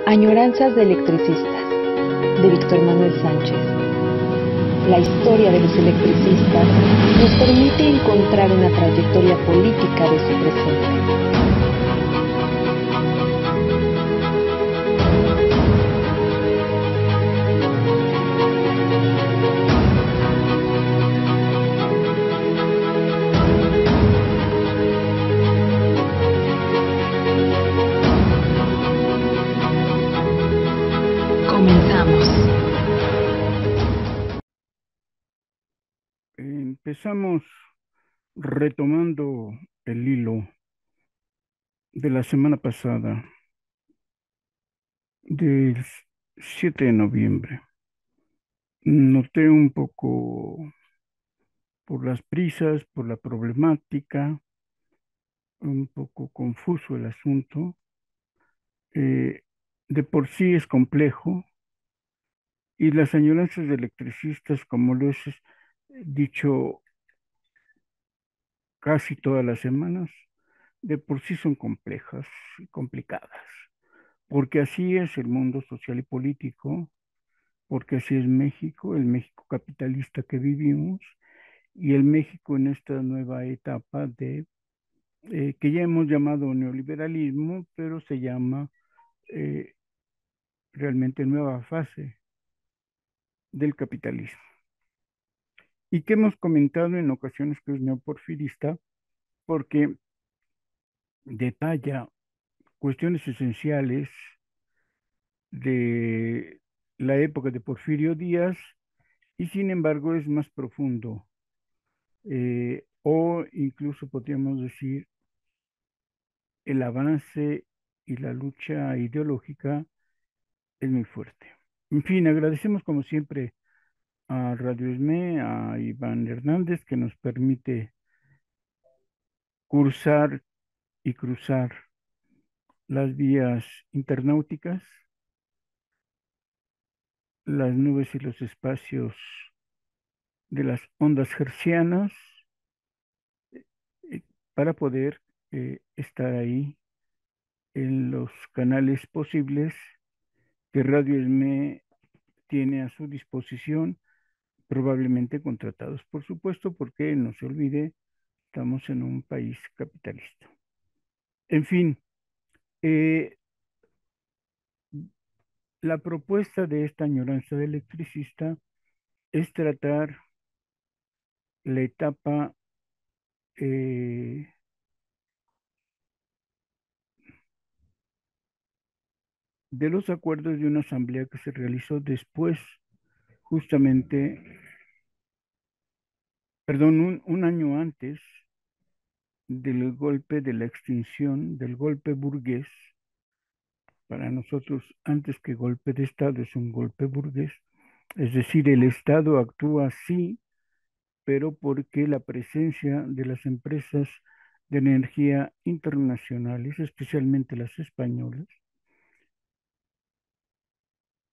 Añoranzas de electricistas, de Víctor Manuel Sánchez. La historia de los electricistas nos permite encontrar una trayectoria política de su presente. Comenzamos. Empezamos retomando el hilo de la semana pasada, del 7 de noviembre. Noté un poco por las prisas, por la problemática, un poco confuso el asunto. De por sí es complejo y las añoranzas de electricistas, como lo he dicho casi todas las semanas, de por sí son complejas y complicadas, porque así es el mundo social y político, porque así es México, el México capitalista que vivimos y el México en esta nueva etapa de que ya hemos llamado neoliberalismo, pero se llama eh, realmente nueva fase del capitalismo. Y que hemos comentado en ocasiones que es neoporfirista, porque detalla cuestiones esenciales de la época de Porfirio Díaz y sin embargo es más profundo, o incluso podríamos decir el avance y la lucha ideológica es muy fuerte. En fin, agradecemos como siempre a Radio ESME, a Iván Hernández, que nos permite cursar y cruzar las vías internauticas, las nubes y los espacios de las ondas hertzianas, para poder estar ahí en los canales posibles que Radio ESME tiene a su disposición, probablemente contratados, por supuesto, porque no se olvide, estamos en un país capitalista. En fin, eh, la propuesta de esta añoranza de electricista es tratar la etapa eh, de los acuerdos de una asamblea que se realizó después, justamente, perdón, un año antes del golpe de la extinción, del golpe burgués. Para nosotros, antes que golpe de Estado, es un golpe burgués. Es decir, el Estado actúa sí, pero porque la presencia de las empresas de energía internacionales, especialmente las españolas,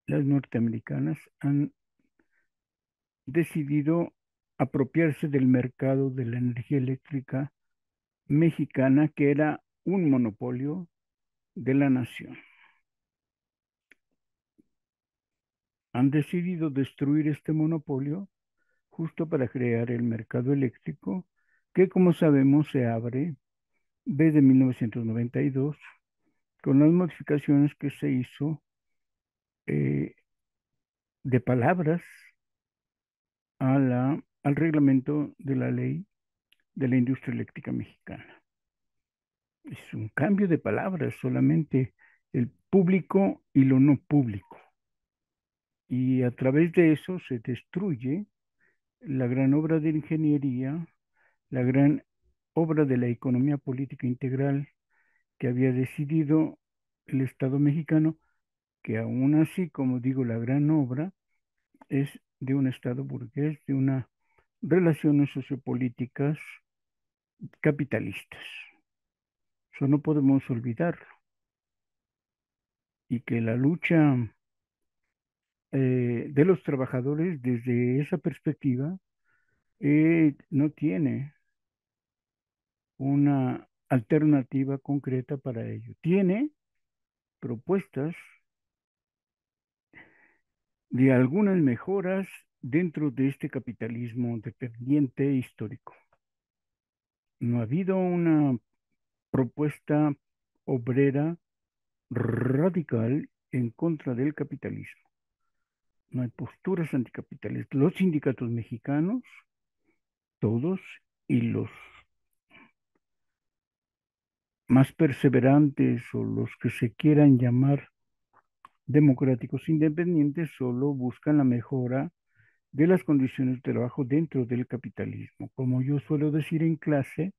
las norteamericanas, han decidido apropiarse del mercado de la energía eléctrica mexicana, que era un monopolio de la nación. Han decidido destruir este monopolio justo para crear el mercado eléctrico, que como sabemos se abre desde 1992 con las modificaciones que se hizo eh, de palabras al reglamento de la ley de la industria eléctrica mexicana. Es un cambio de palabras, solamente el público y lo no público. Y a través de eso se destruye la gran obra de ingeniería, la gran obra de la economía política integral que había decidido el Estado mexicano, que aún así, como digo, la gran obra es de un Estado burgués, de unas relaciones sociopolíticas capitalistas. Eso no podemos olvidarlo. Y que la lucha de los trabajadores desde esa perspectiva no tiene una alternativa concreta para ello. Tiene propuestas de algunas mejoras dentro de este capitalismo dependiente histórico. No ha habido una propuesta obrera radical en contra del capitalismo. No hay posturas anticapitalistas. Los sindicatos mexicanos, todos, y los más perseverantes o los que se quieran llamar democráticos independientes, solo buscan la mejora de las condiciones de trabajo dentro del capitalismo. Como yo suelo decir en clase,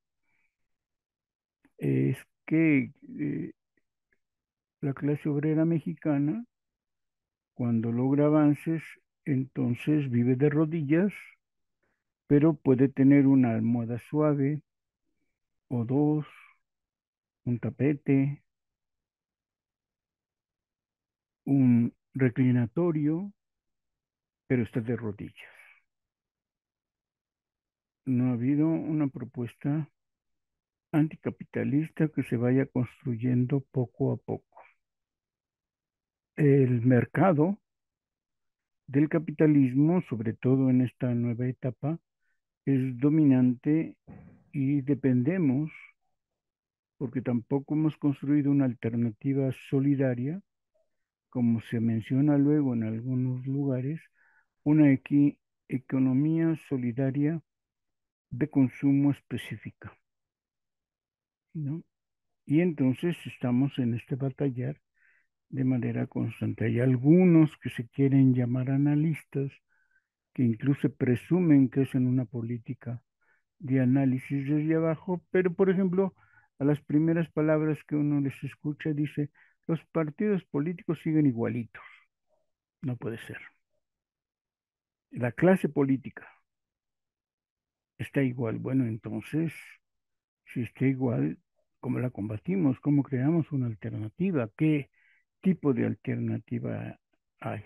es que la clase obrera mexicana, cuando logra avances, entonces vive de rodillas, pero puede tener una almohada suave o dos, un tapete, un reclinatorio, pero está de rodillas. No ha habido una propuesta anticapitalista que se vaya construyendo poco a poco. El mercado del capitalismo, sobre todo en esta nueva etapa, es dominante y dependemos, porque tampoco hemos construido una alternativa solidaria, como se menciona luego en algunos lugares, una economía solidaria de consumo específica, ¿no? Y entonces estamos en este batallar de manera constante. Hay algunos que se quieren llamar analistas, que incluso presumen que es en una política de análisis desde abajo, pero por ejemplo, a las primeras palabras que uno les escucha dice, los partidos políticos siguen igualitos. No puede ser. La clase política está igual. Bueno, entonces, si está igual, ¿cómo la combatimos? ¿Cómo creamos una alternativa? ¿Qué tipo de alternativa hay?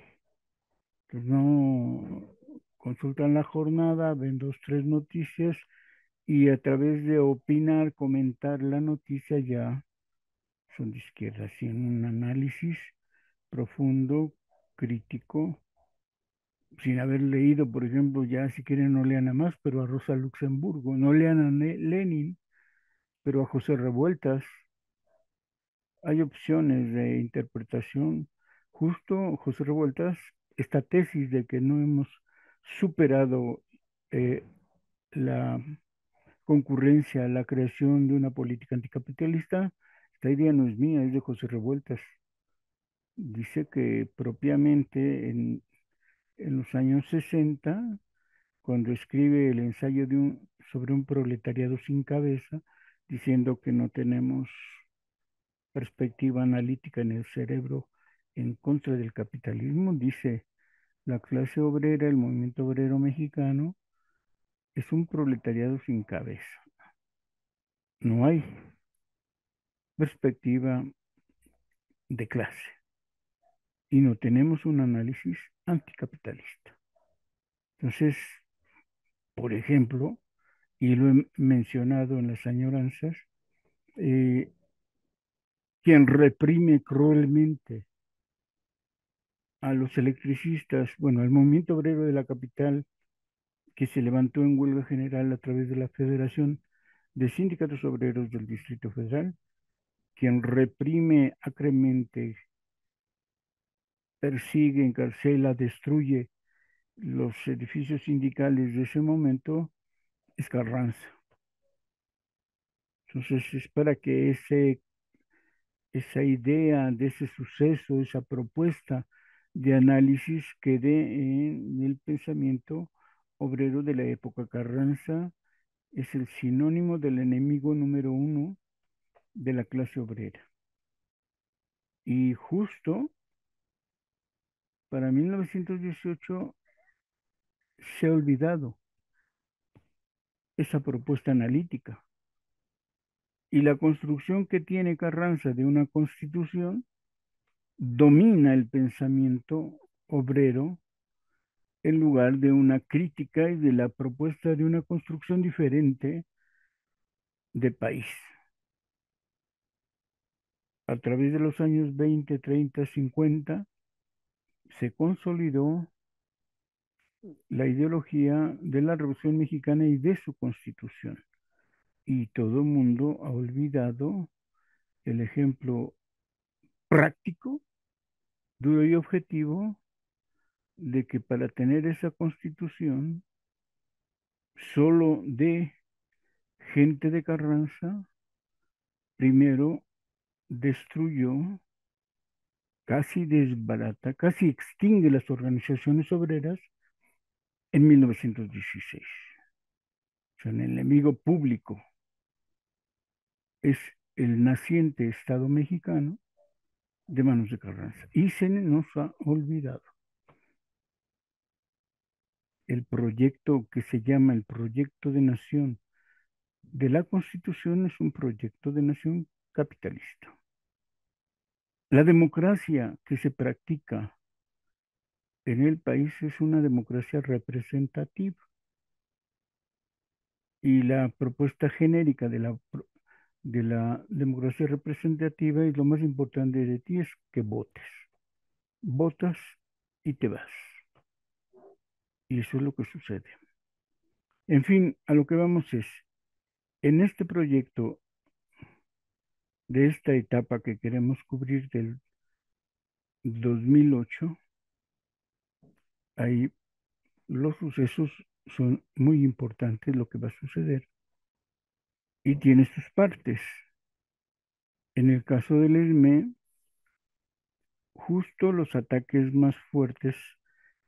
Pues no consultan la jornada, ven dos, tres noticias y a través de opinar, comentar la noticia ya son de izquierda, sin un análisis profundo, crítico, sin haber leído, por ejemplo, ya si quieren no lean a más, pero a Rosa Luxemburgo, no lean a Lenin, pero a José Revueltas. Hay opciones de interpretación. Justo José Revueltas, esta tesis de que no hemos superado eh, la concurrencia, la creación de una política anticapitalista, esta idea no es mía, es de José Revueltas. Dice que propiamente en los años 60, cuando escribe el ensayo sobre un proletariado sin cabeza, diciendo que no tenemos perspectiva analítica en el cerebro en contra del capitalismo, dice, la clase obrera, el movimiento obrero mexicano, es un proletariado sin cabeza. No hay perspectiva de clase y no tenemos un análisis anticapitalista. Entonces, por ejemplo, y lo he mencionado en las añoranzas, eh, quien reprime cruelmente a los electricistas, bueno, el movimiento obrero de la capital que se levantó en huelga general a través de la Federación de Sindicatos Obreros del Distrito Federal, quien reprime acremente, persigue, encarcela, destruye los edificios sindicales de ese momento, es Carranza. Entonces es para que esa idea de ese suceso, esa propuesta de análisis quede en el pensamiento obrero de la época. Carranza es el sinónimo del enemigo número uno de la clase obrera. Y justo para 1918 se ha olvidado esa propuesta analítica. Y la construcción que tiene Carranza de una constitución domina el pensamiento obrero en lugar de una crítica y de la propuesta de una construcción diferente de país. a través de los años 20, 30, 50, se consolidó la ideología de la Revolución Mexicana y de su constitución. Y todo el mundo ha olvidado el ejemplo práctico, duro y objetivo de que para tener esa constitución, solo de gente de Carranza, primero destruyó, casi desbarata, casi extingue las organizaciones obreras en 1916. O sea, el enemigo público es el naciente Estado mexicano de manos de Carranza. Y se nos ha olvidado el proyecto que se llama el proyecto de nación de la Constitución es un proyecto de nación capitalista. La democracia que se practica en el país es una democracia representativa y la propuesta genérica de la democracia representativa es lo más importante de ti es que votes. Votas y te vas. Y eso es lo que sucede. En fin, a lo que vamos es, en este proyecto de esta etapa que queremos cubrir del 2008, ahí los sucesos son muy importantes, lo que va a suceder, y tiene sus partes. En el caso del ESME, justo los ataques más fuertes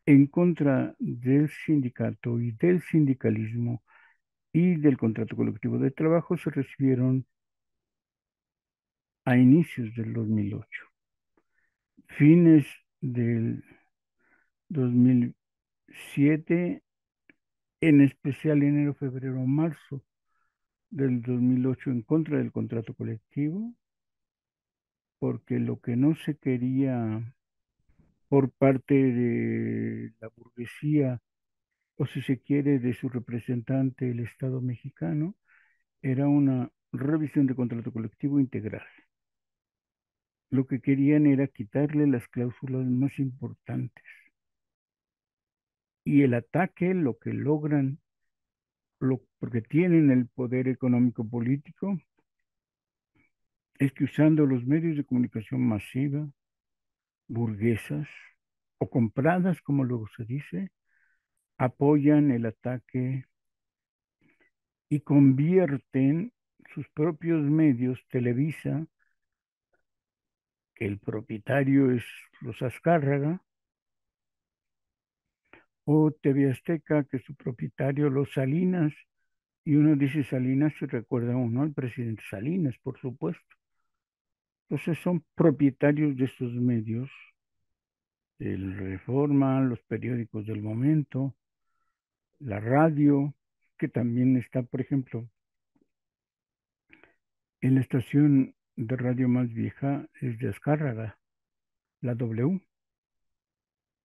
en contra del sindicato y del sindicalismo y del contrato colectivo de trabajo se recibieron a inicios del 2008. Fines del 2007, en especial enero, febrero, marzo del 2008 en contra del contrato colectivo, porque lo que no se quería por parte de la burguesía, o si se quiere, de su representante, el Estado mexicano, era una revisión de contrato colectivo integral. Lo que querían era quitarle las cláusulas más importantes. Y el ataque, lo que logran, porque tienen el poder económico político, es que usando los medios de comunicación masiva, burguesas o compradas, como luego se dice, apoyan el ataque y convierten sus propios medios, Televisa, que el propietario es los Azcárraga, o TV Azteca, que su propietario los Salinas, y uno dice Salinas y recuerda uno al presidente Salinas, por supuesto. Entonces son propietarios de estos medios, el Reforma, los periódicos del momento, la radio, que también está, por ejemplo, en la estación de radio más vieja es de Azcárraga, la W,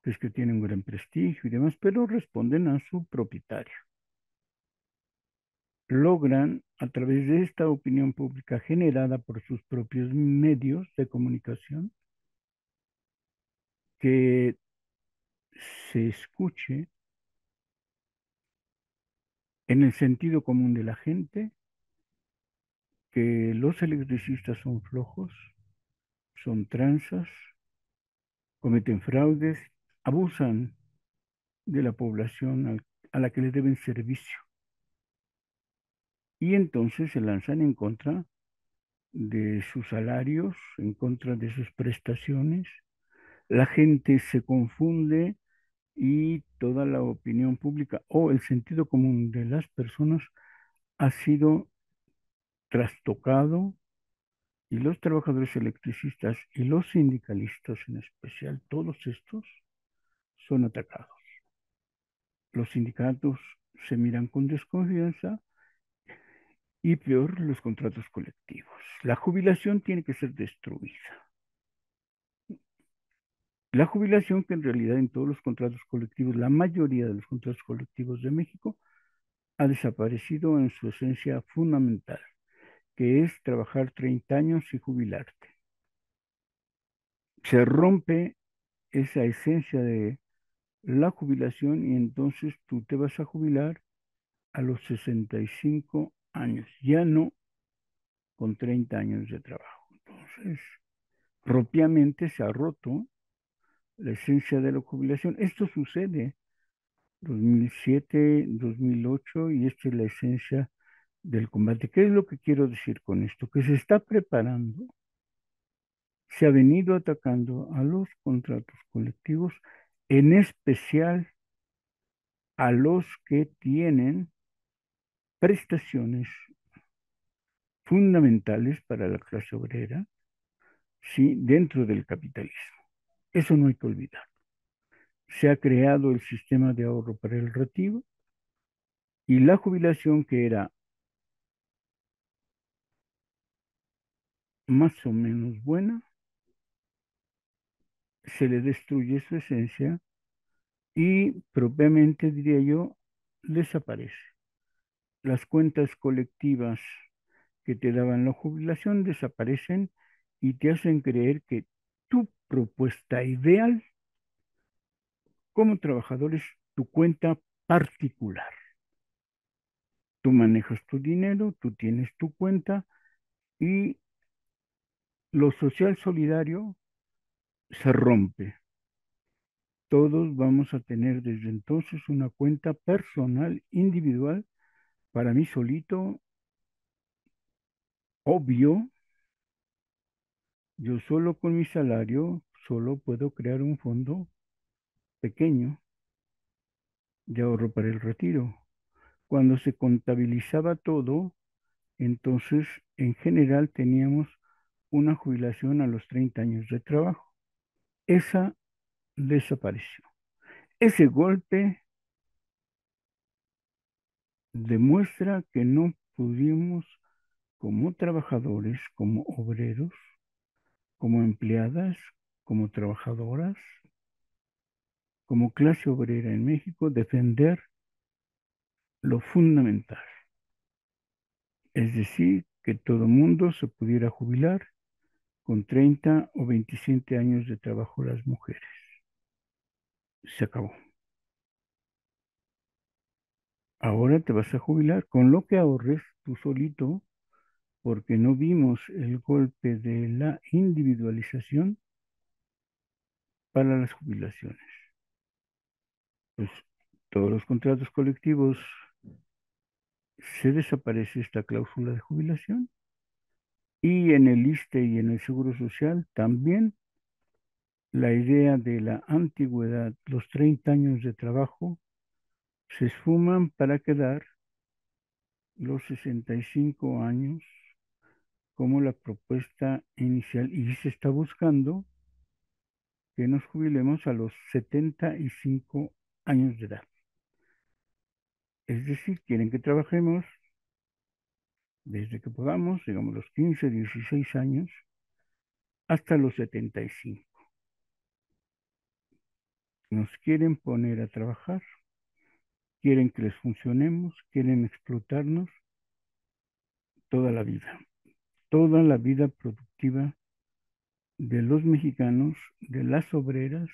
que es que tiene un gran prestigio y demás, pero responden a su propietario. Logran, a través de esta opinión pública generada por sus propios medios de comunicación, que se escuche en el sentido común de la gente que los electricistas son flojos, son tranzas, cometen fraudes, abusan de la población a la que le deben servicio. Y entonces se lanzan en contra de sus salarios, en contra de sus prestaciones. La gente se confunde y toda la opinión pública o el sentido común de las personas ha sido trastocado y los trabajadores electricistas y los sindicalistas en especial, todos estos son atacados. Los sindicatos se miran con desconfianza y peor los contratos colectivos. La jubilación tiene que ser destruida. La jubilación que en realidad en todos los contratos colectivos, la mayoría de los contratos colectivos de México, ha desaparecido en su esencia fundamental, que es trabajar 30 años y jubilarte. Se rompe esa esencia de la jubilación y entonces tú te vas a jubilar a los 65 años, ya no con 30 años de trabajo. Entonces, propiamente se ha roto la esencia de la jubilación. Esto sucede en 2007, 2008 y esta es la esencia del combate. ¿Qué es lo que quiero decir con esto? Que se está preparando, se ha venido atacando a los contratos colectivos, en especial a los que tienen prestaciones fundamentales para la clase obrera, sí, dentro del capitalismo. Eso no hay que olvidar. Se ha creado el sistema de ahorro para el retiro y la jubilación que era más o menos buena, se le destruye su esencia y propiamente, diría yo, desaparece. Las cuentas colectivas que te daban la jubilación desaparecen y te hacen creer que tu propuesta ideal como trabajador es tu cuenta particular. Tú manejas tu dinero, tú tienes tu cuenta y lo social solidario se rompe. Todos vamos a tener desde entonces una cuenta personal, individual, para mí solito, obvio. Yo solo con mi salario, solo puedo crear un fondo pequeño de ahorro para el retiro. Cuando se contabilizaba todo, entonces en general teníamos una jubilación a los 30 años de trabajo. Esa desapareció. Ese golpe demuestra que no pudimos, como trabajadores, como obreros, como empleadas, como trabajadoras, como clase obrera en México, defender lo fundamental. Es decir, que todo mundo se pudiera jubilar con 30 o 27 años de trabajo las mujeres. Se acabó. Ahora te vas a jubilar con lo que ahorres tú solito, porque no vimos el golpe de la individualización para las jubilaciones. Pues todos los contratos colectivos se desaparece esta cláusula de jubilación y en el ISSSTE y en el Seguro Social también la idea de la antigüedad, los 30 años de trabajo, se esfuman para quedar los 65 años como la propuesta inicial y se está buscando que nos jubilemos a los 75 años de edad. Es decir, quieren que trabajemos desde que podamos, digamos los 15, 16 años, hasta los 75. Nos quieren poner a trabajar, quieren que les funcionemos, quieren explotarnos toda la vida productiva de los mexicanos, de las obreras,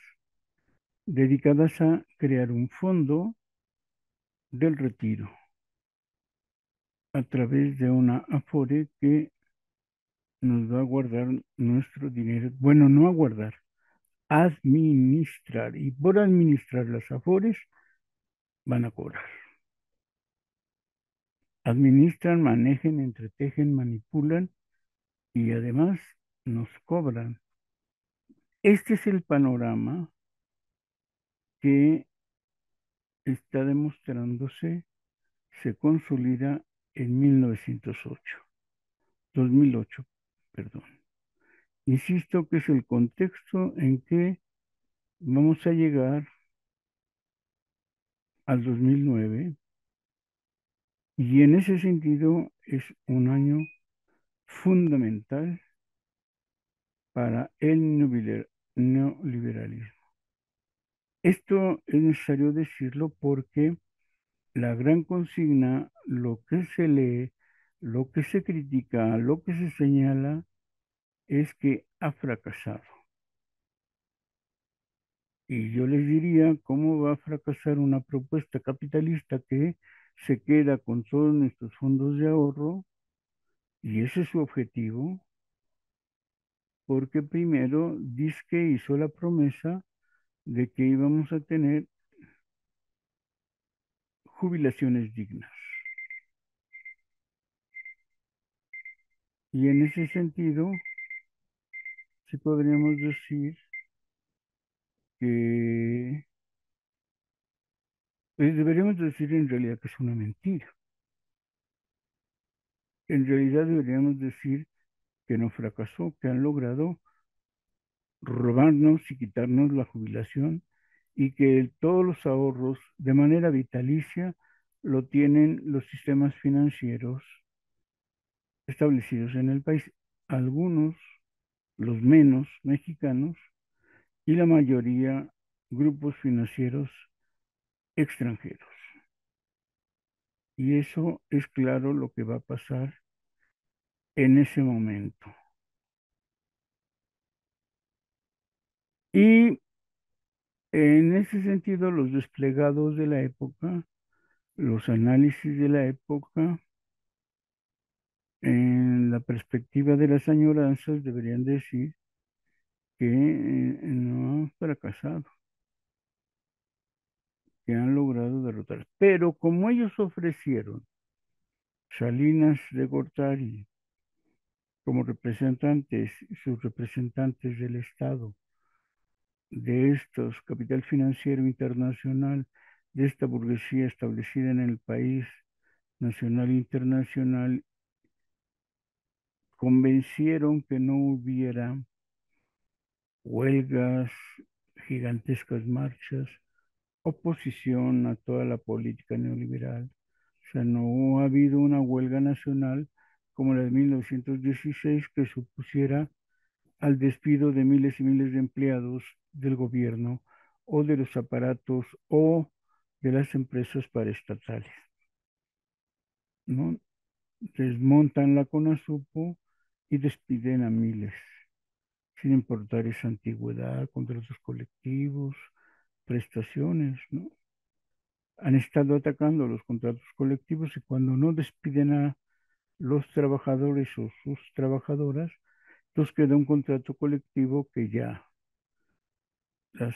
dedicadas a crear un fondo del retiro a través de una Afore que nos va a guardar nuestro dinero, bueno, no a guardar, administrar, y por administrar las Afores van a cobrar. Administran, manejan, entretejen, manipulan y además nos cobran. Este es el panorama que está demostrándose, se consolida en 1908, 2008, perdón. Insisto que es el contexto en que vamos a llegar al 2009 y en ese sentido es un año fundamental para el neoliberalismo. Esto es necesario decirlo porque la gran consigna, lo que se lee, lo que se critica, lo que se señala, es que ha fracasado. Y yo les diría, ¿cómo va a fracasar una propuesta capitalista que se queda con todos nuestros fondos de ahorro? Y ese es su objetivo, porque primero dice que hizo la promesa de que íbamos a tener jubilaciones dignas. Y en ese sentido, sí podríamos decir que, deberíamos decir en realidad que es una mentira. En realidad deberíamos decir que no fracasó, que han logrado robarnos y quitarnos la jubilación y que todos los ahorros de manera vitalicia lo tienen los sistemas financieros establecidos en el país. Algunos, los menos mexicanos, y la mayoría grupos financieros extranjeros. Y eso es claro lo que va a pasar en ese momento. Y en ese sentido, los desplegados de la época, los análisis de la época, en la perspectiva de las añoranzas, deberían decir que no han fracasado, que han logrado derrotar. Pero como ellos ofrecieron Salinas de Gortari como representantes, sus representantes del Estado, de estos, capital financiero internacional, de esta burguesía establecida en el país, nacional e internacional, convencieron que no hubiera huelgas, gigantescas marchas, oposición a toda la política neoliberal. O sea, no ha habido una huelga nacional como la de 1916 que supusiera al despido de miles y miles de empleados del gobierno o de los aparatos o de las empresas paraestatales, ¿no? Desmontan la CONASUPO y despiden a miles, sin importar esa antigüedad, contratos colectivos, prestaciones, ¿no? Han estado atacando los contratos colectivos y cuando no despiden a los trabajadores o sus trabajadoras, nos queda un contrato colectivo que ya las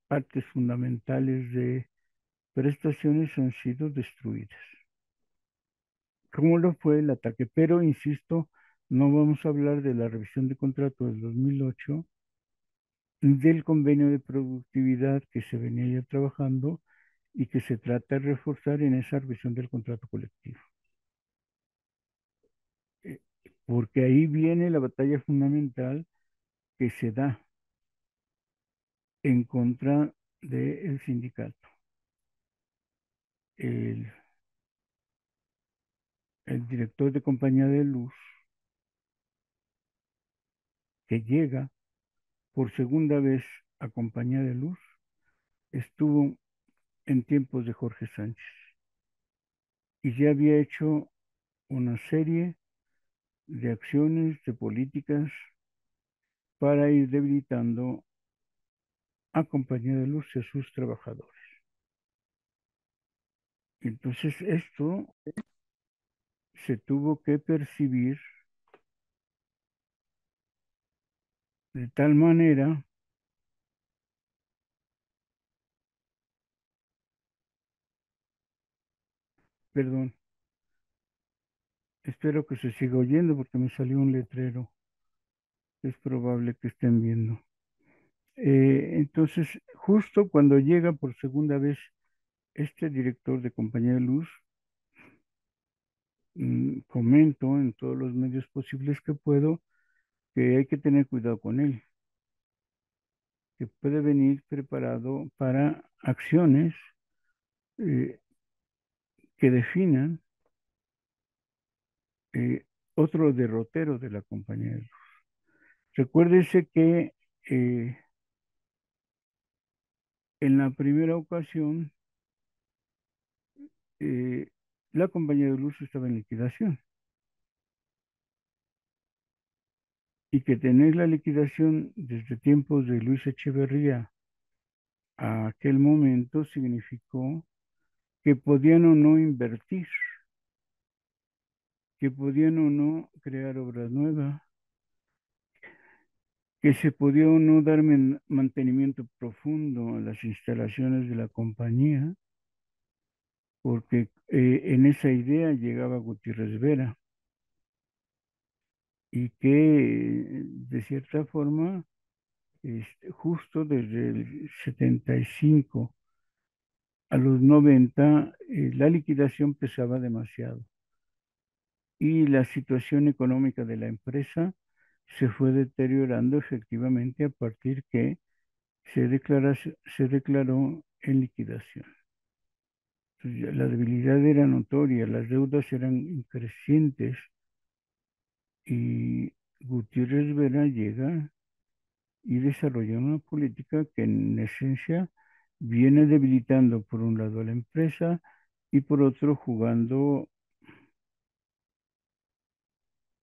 partes fundamentales de prestaciones han sido destruidas, como lo fue el ataque. Pero, insisto, no vamos a hablar de la revisión de contrato del 2008, del convenio de productividad que se venía ya trabajando y que se trata de reforzar en esa revisión del contrato colectivo. Eh, Porque ahí viene la batalla fundamental que se da en contra del sindicato. El, el director de compañía de luz que llega por segunda vez a compañía de luz estuvo en tiempos de Jorge Sánchez y ya había hecho una serie de acciones, de políticas para ir debilitando a compañía de luz y a sus trabajadores. Entonces esto se tuvo que percibir de tal manera, perdón, espero que se siga oyendo porque me salió un letrero, es probable que estén viendo. Entonces, justo cuando llega por segunda vez este director de compañía de luz, comento en todos los medios posibles que puedo que hay que tener cuidado con él, que puede venir preparado para acciones eh, que definan eh, otro derrotero de la compañía de luz. Recuérdese que eh, en la primera ocasión eh, la compañía de luz estaba en liquidación y que tener la liquidación desde tiempos de Luis Echeverría a aquel momento significó que podían o no invertir, que podían o no crear obras nuevas, que se podía o no dar mantenimiento profundo a las instalaciones de la compañía, porque en esa idea llegaba Gutiérrez Vera y que de cierta forma, justo desde el 75 a los 90, la liquidación pesaba demasiado y la situación económica de la empresa se fue deteriorando efectivamente a partir que se declaró en liquidación. Entonces, ya la debilidad era notoria, las deudas eran crecientes y Gutiérrez Vera llega y desarrolla una política que en esencia viene debilitando por un lado a la empresa y por otro jugando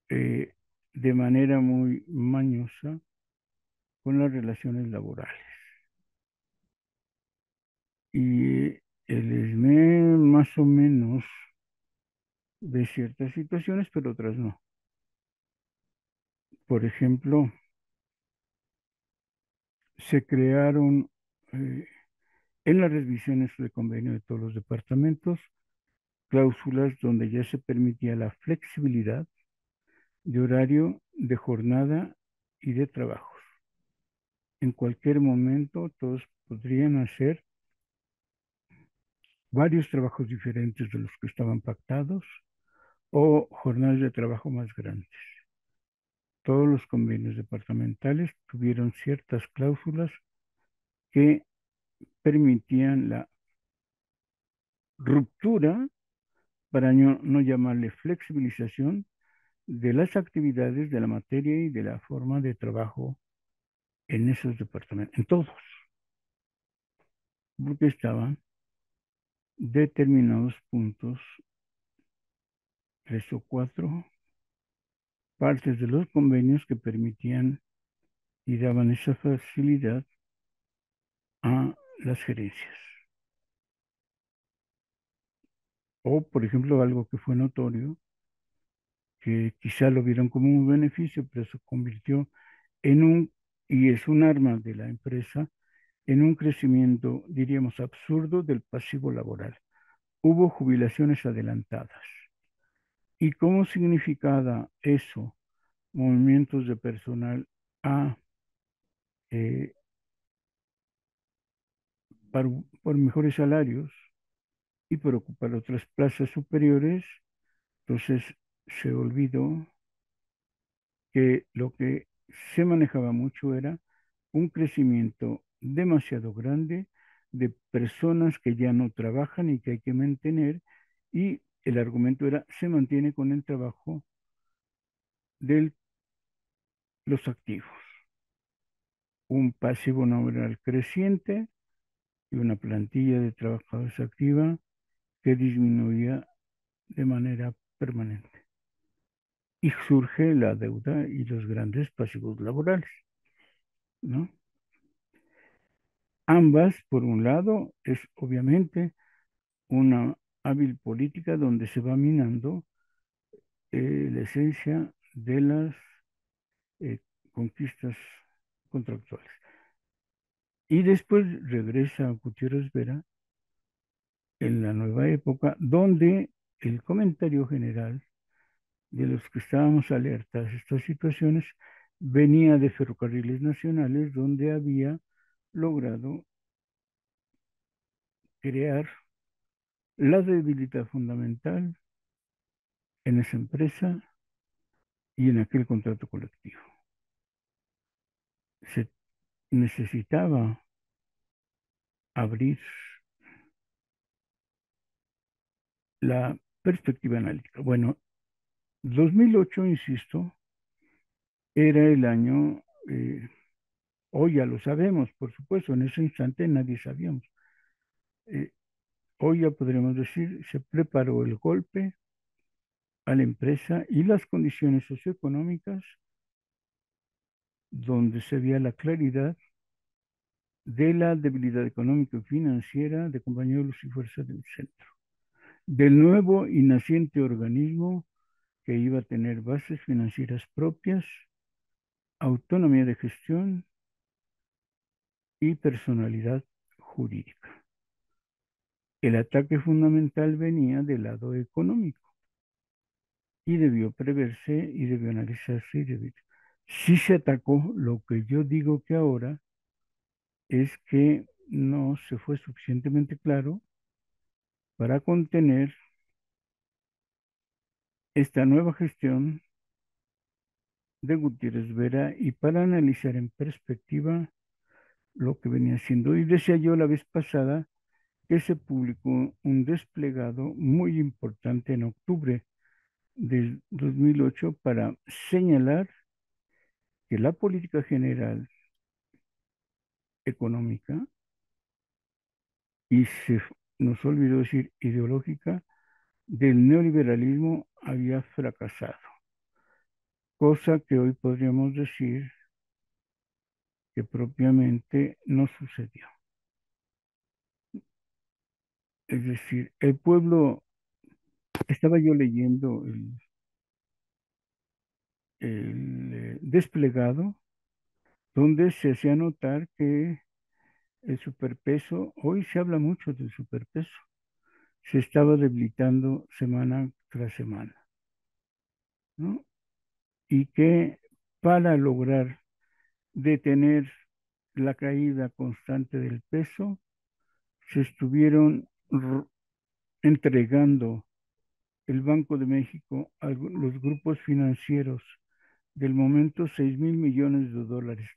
eh, de manera muy mañosa con las relaciones laborales. Y el ESME más o menos de ciertas situaciones, pero otras no. Por ejemplo, se crearon en las revisiones de convenio de todos los departamentos cláusulas donde ya se permitía la flexibilidad de horario, de jornada y de trabajos. En cualquier momento todos podrían hacer varios trabajos diferentes de los que estaban pactados o jornadas de trabajo más grandes. Todos los convenios departamentales tuvieron ciertas cláusulas que permitían la ruptura, para no llamarle flexibilización, de las actividades, de la materia y de la forma de trabajo en esos departamentos, en todos, porque estaban determinados puntos, tres o cuatro partes de los convenios que permitían y daban esa facilidad a las gerencias. O, por ejemplo, algo que fue notorio, que quizá lo vieron como un beneficio, pero se convirtió en y es un arma de la empresa, en un crecimiento, diríamos, absurdo del pasivo laboral. Hubo jubilaciones adelantadas. ¿Y cómo significaba eso? Movimientos de personal a, eh, por mejores salarios y por ocupar otras plazas superiores. Entonces se olvidó que lo que se manejaba mucho era un crecimiento demasiado grande de personas que ya no trabajan y que hay que mantener, y el argumento era, se mantiene con el trabajo de los activos, un pasivo laboral creciente y una plantilla de trabajadores activa que disminuía de manera permanente. Y surge la deuda y los grandes pasivos laborales, ¿no? Ambas, por un lado, es obviamente una hábil política donde se va minando la esencia de las eh, conquistas contractuales. Y después regresa a Gutiérrez Vera en la nueva época, donde el comentario general de los que estábamos alertas a estas situaciones venía de Ferrocarriles Nacionales, donde había logrado crear la debilidad fundamental en esa empresa y en aquel contrato colectivo. Se necesitaba abrir la perspectiva analítica. Bueno, 2008, insisto, era el año, hoy ya lo sabemos, por supuesto, en ese instante nadie sabíamos. Eh, Hoy ya podremos decir, se preparó el golpe a la empresa y las condiciones socioeconómicas donde se veía la claridad de la debilidad económica y financiera de compañeros y fuerzas del centro, del nuevo y naciente organismo que iba a tener bases financieras propias, autonomía de gestión y personalidad jurídica. El ataque fundamental venía del lado económico y debió preverse y debió analizarse y debió... Sí se atacó, lo que yo digo que ahora es que no se fue suficientemente claro para contener esta nueva gestión de Gutiérrez Vera y para analizar en perspectiva lo que venía haciendo. Y decía yo la vez pasada que se publicó un desplegado muy importante en octubre del 2008 para señalar que la política general económica, y se nos olvidó decir ideológica, del neoliberalismo había fracasado, cosa que hoy podríamos decir que propiamente no sucedió. Es decir, el pueblo, estaba yo leyendo el desplegado donde se hacía notar que el superpeso, hoy se habla mucho del superpeso, se estaba debilitando semana tras semana, ¿no? Y que para lograr detener la caída constante del peso, se estuvieron entregando el Banco de México a los grupos financieros del momento 6.000 millones de dólares,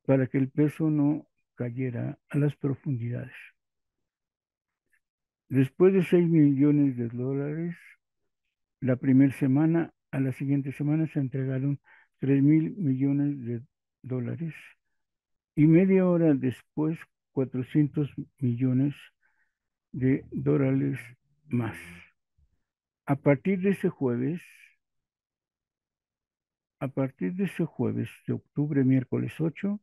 para que el peso no cayera a las profundidades. Después de 6 millones de dólares, la primera semana, a la siguiente semana se entregaron 3.000 millones de dólares y media hora después 400 millones de dólares más. A partir de ese jueves, a partir de ese jueves de octubre, miércoles 8,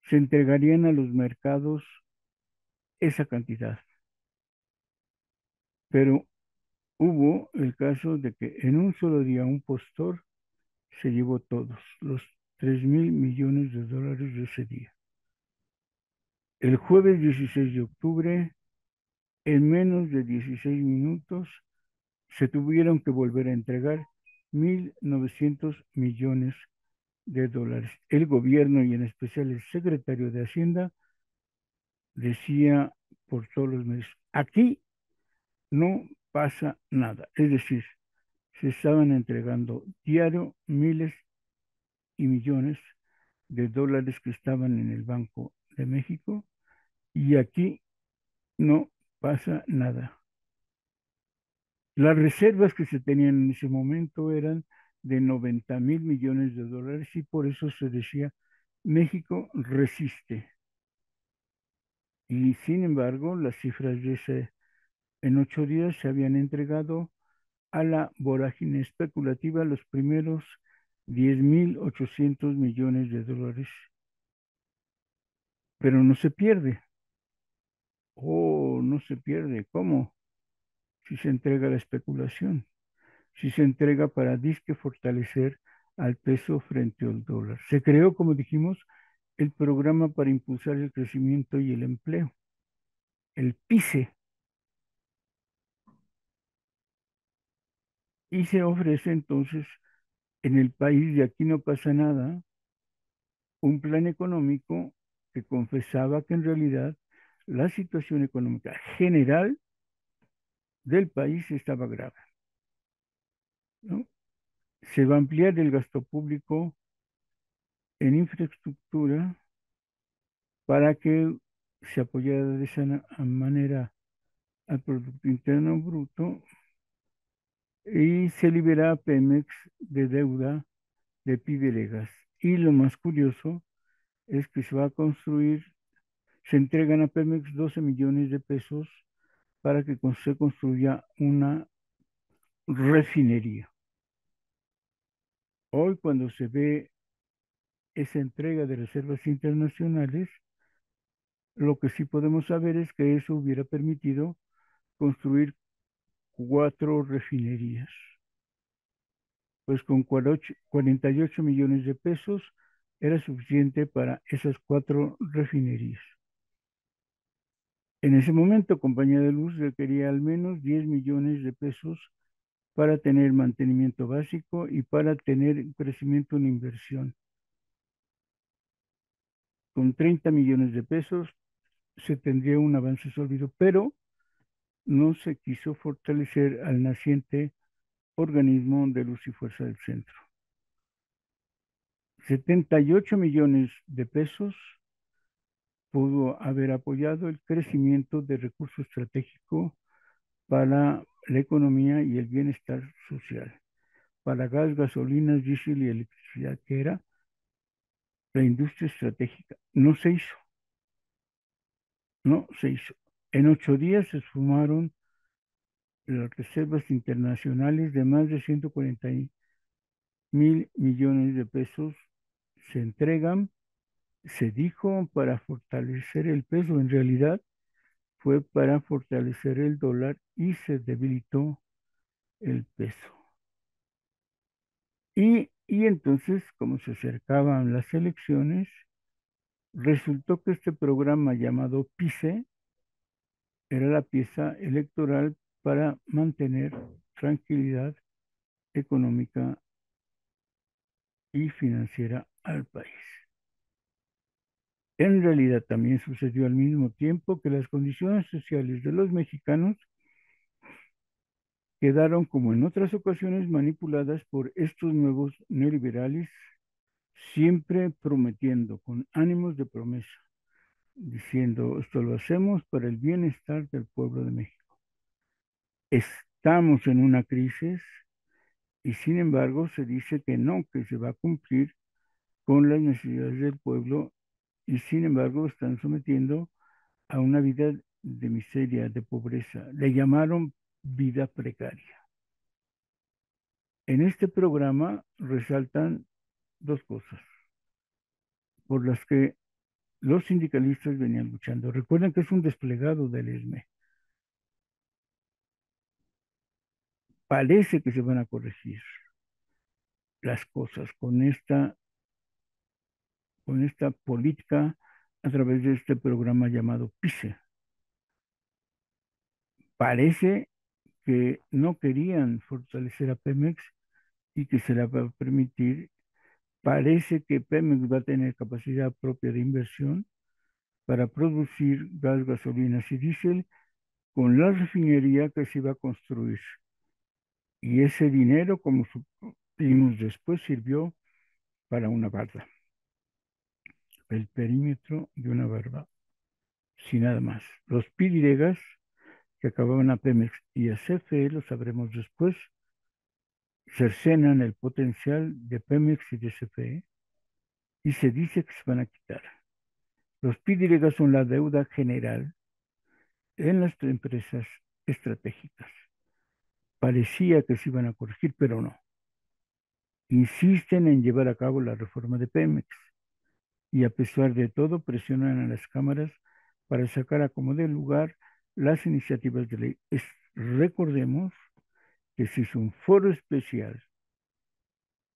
se entregarían a los mercados esa cantidad. Pero hubo el caso de que en un solo día un postor se llevó todos los 3.000 millones de dólares de ese día. El jueves 16 de octubre, en menos de 16 minutos, se tuvieron que volver a entregar 1.900 millones de dólares. El gobierno y en especial el secretario de Hacienda decía por todos los medios, aquí no pasa nada. Es decir, se estaban entregando diario miles y millones de dólares que estaban en el Banco de México y aquí no pasa nada. Las reservas que se tenían en ese momento eran de 90.000 millones de dólares y por eso se decía México resiste. Y sin embargo, las cifras de ese, en 8 días se habían entregado a la vorágine especulativa los primeros 10.800 millones de dólares, pero no se pierde. Oh, no se pierde. ¿Cómo? Si se entrega la especulación, si se entrega para disque fortalecer al peso frente al dólar. Se creó, como dijimos, el programa para impulsar el crecimiento y el empleo, el PICE, y se ofrece entonces en el país de aquí no pasa nada, un plan económico que confesaba que en realidad la situación económica general del país estaba grave, ¿no? Se va a ampliar el gasto público en infraestructura para que se apoyara de esa manera al Producto Interno Bruto y se libera a Pemex de deuda de PIB. Y lo más curioso es que se va a construir, se entregan a Pemex 12 millones de pesos para que se construya una refinería. Hoy cuando se ve esa entrega de reservas internacionales, lo que sí podemos saber es que eso hubiera permitido construir 4 refinerías. Pues con 48 millones de pesos era suficiente para esas 4 refinerías. En ese momento, Compañía de Luz requería al menos 10 millones de pesos para tener mantenimiento básico y para tener crecimiento en inversión. Con 30 millones de pesos se tendría un avance sólido, pero no se quiso fortalecer al naciente organismo de Luz y Fuerza del Centro. 78 millones de pesos pudo haber apoyado el crecimiento de recurso estratégico para la economía y el bienestar social, para gas, gasolinas, diésel y electricidad, que era la industria estratégica. No se hizo, no se hizo. En 8 días se sumaron las reservas internacionales de más de 140 mil millones de pesos. Se entregan, se dijo, para fortalecer el peso. En realidad fue para fortalecer el dólar y se debilitó el peso. Y entonces, como se acercaban las elecciones, resultó que este programa llamado PICE era la pieza electoral para mantener tranquilidad económica y financiera al país. En realidad también sucedió al mismo tiempo que las condiciones sociales de los mexicanos quedaron, como en otras ocasiones, manipuladas por estos nuevos neoliberales, siempre prometiendo con ánimos de promesa, diciendo: esto lo hacemos para el bienestar del pueblo de México. Estamos en una crisis y sin embargo se dice que no, que se va a cumplir con las necesidades del pueblo, y sin embargo están sometiendo a una vida de miseria, de pobreza. Le llamaron vida precaria. En este programa resaltan dos cosas por las que los sindicalistas venían luchando. Recuerden que es un desplegado del ESME. Parece que se van a corregir las cosas con esta política a través de este programa llamado PICE. Parece que no querían fortalecer a Pemex y que se la va a permitir. Parece que Pemex va a tener capacidad propia de inversión para producir gas, gasolinas y diésel con la refinería que se iba a construir. Y ese dinero, como supimos después, sirvió para una barda, el perímetro de una barda, sin nada más. Los PYDEGAS que acababan a Pemex y a CFE, lo sabremos después, cercenan el potencial de Pemex y de CFE y se dice que se van a quitar. Los PYDEGAS son la deuda general en las empresas estratégicas. Parecía que se iban a corregir, pero no. Insisten en llevar a cabo la reforma de Pemex y a pesar de todo presionan a las cámaras para sacar a como de lugar las iniciativas de ley. Recordemos que se hizo un foro especial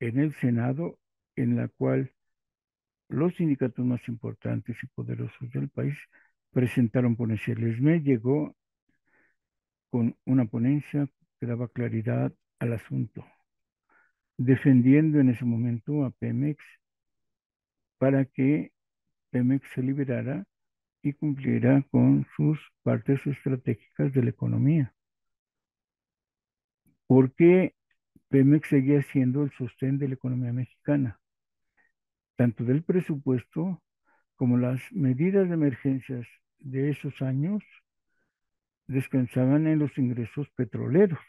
en el Senado en la cual los sindicatos más importantes y poderosos del país presentaron ponencia. El ESME llegó con una ponencia que daba claridad al asunto, defendiendo en ese momento a Pemex para que Pemex se liberara y cumpliera con sus partes estratégicas de la economía. Porque Pemex seguía siendo el sostén de la economía mexicana, tanto del presupuesto como las medidas de emergencias de esos años descansaban en los ingresos petroleros.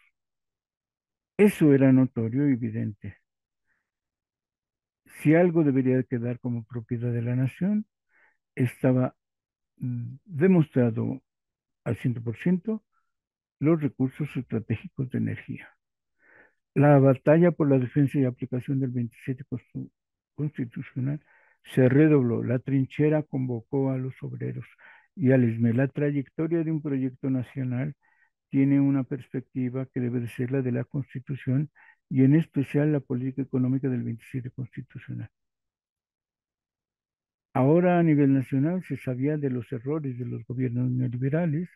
Eso era notorio y evidente. Si algo debería quedar como propiedad de la nación, estaba demostrado al 100% los recursos estratégicos de energía. La batalla por la defensa y aplicación del 27 constitucional Se redobló. La trinchera convocó a los obreros y al ESME. La trayectoria de un proyecto nacional tiene una perspectiva que debe de ser la de la Constitución y en especial la política económica del 27 constitucional. Ahora a nivel nacional se sabía de los errores de los gobiernos neoliberales